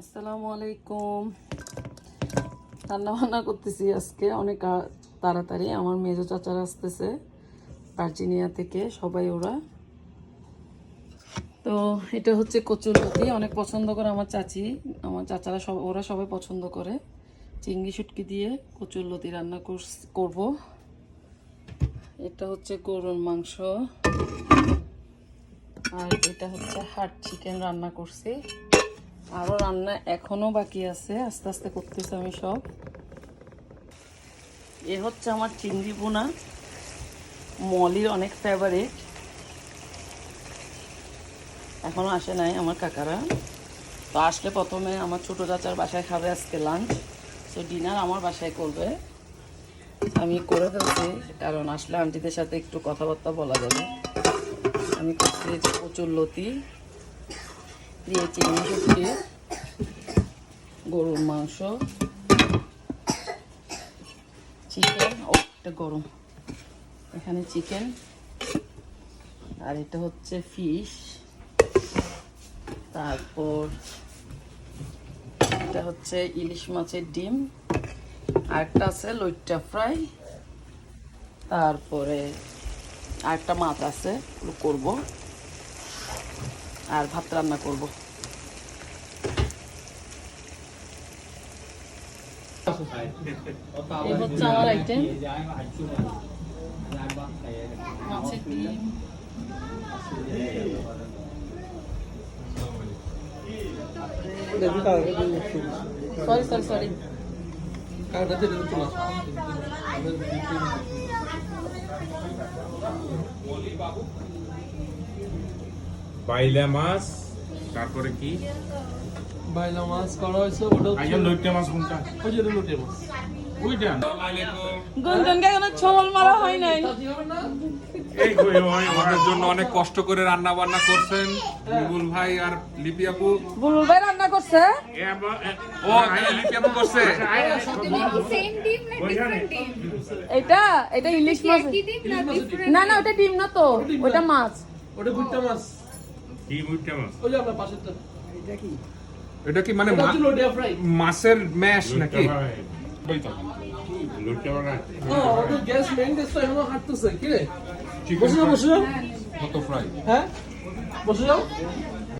আসসালামু আলাইকুম। রান্না বান্না করতেছি আজকে অনেক তাড়াতাড়ি। আমার মেজো চাচারা আসতেছে ভার্জিনিয়া থেকে, সবাই ওরা। তো এটা হচ্ছে কচুরলতি, অনেক পছন্দ করে আমার চাচি, আমার চাচারা সব, ওরা সবাই পছন্দ করে। চিংড়ি শুটকি দিয়ে কচুরলতি রান্না করব। এটা হচ্ছে গরুর মাংস, আর এটা হচ্ছে হাট চিকেন রান্না করছি। আরও রান্না এখনো বাকি আছে, আস্তে আস্তে করতেছি আমি সব। এ হচ্ছে আমার চিংড়ি বোনা, মলির অনেক ফেভারিট। এখনো আসে নাই আমার কাকারা, তো আসলে প্রথমে আমার ছোটো চাচার বাসায় খাবে আজকে লাঞ্চ, তো ডিনার আমার বাসায় করবে। আমি করে ফেলছি কারণ আসলে আন্টিদের সাথে একটু কথাবার্তা বলা যাবে। আমি করছি যে কচুরলতি দিয়ে চিংড়ি শুটকি, গরুর মাংস, চিকেন, এটা গরম, এখানে চিকেন, আর এটা হচ্ছে ফিশ, তারপর এটা হচ্ছে ইলিশ মাছের ডিম, আরেকটা আছে লইট্টা ফ্রাই, তারপরে আরেকটা মাছ আছে করব, আর ভাত রান্না করব। এই হচ্ছে আমার আইটেম, মাছের ডিম, সরি সরি সরি, বাইলা মাছ, তারপরে কি বাইলা মাছ করা হয়েছে, ওটা আইয়া লইট্টা মাছ কোনটা? ওই যে লুটে মাছ ওইটা। আসসালামু আলাইকুম। গুনগুনকে এখনো ছবল মারা হয় নাই। এই কই ওই আমাদের জন্য অনেক কষ্ট করে রান্না বান্না করছেন বুলবুল ভাই আর লিপি আপু। বুলবুল ভাই রান্না করছে, ও আইয়া লিপি আপু করছে। সেম ডিম না ডিফারেন্ট ডিম? এটা এটা ইলিশ মাছ। একই ডিম না ডিফারেন্ট? না না, ওটা ডিম না তো, ওটা মাছ। ওটা ভুট্টা মাছ, কি লইট্টা মাছ? ওই যে আপনার পাশেরটা। এটা কি মানে ওটা হচ্ছে লোটে ফ্রাই। মাছের ম্যাশ নাকি? লইট্টা মাছ ওটা গ্যাস মেইন গ্যাস তো এখনো হাঁটতেছে। কি রে, বসে যাও বসে যাও। কত ফ্রাই? হ্যাঁ বসে যাও।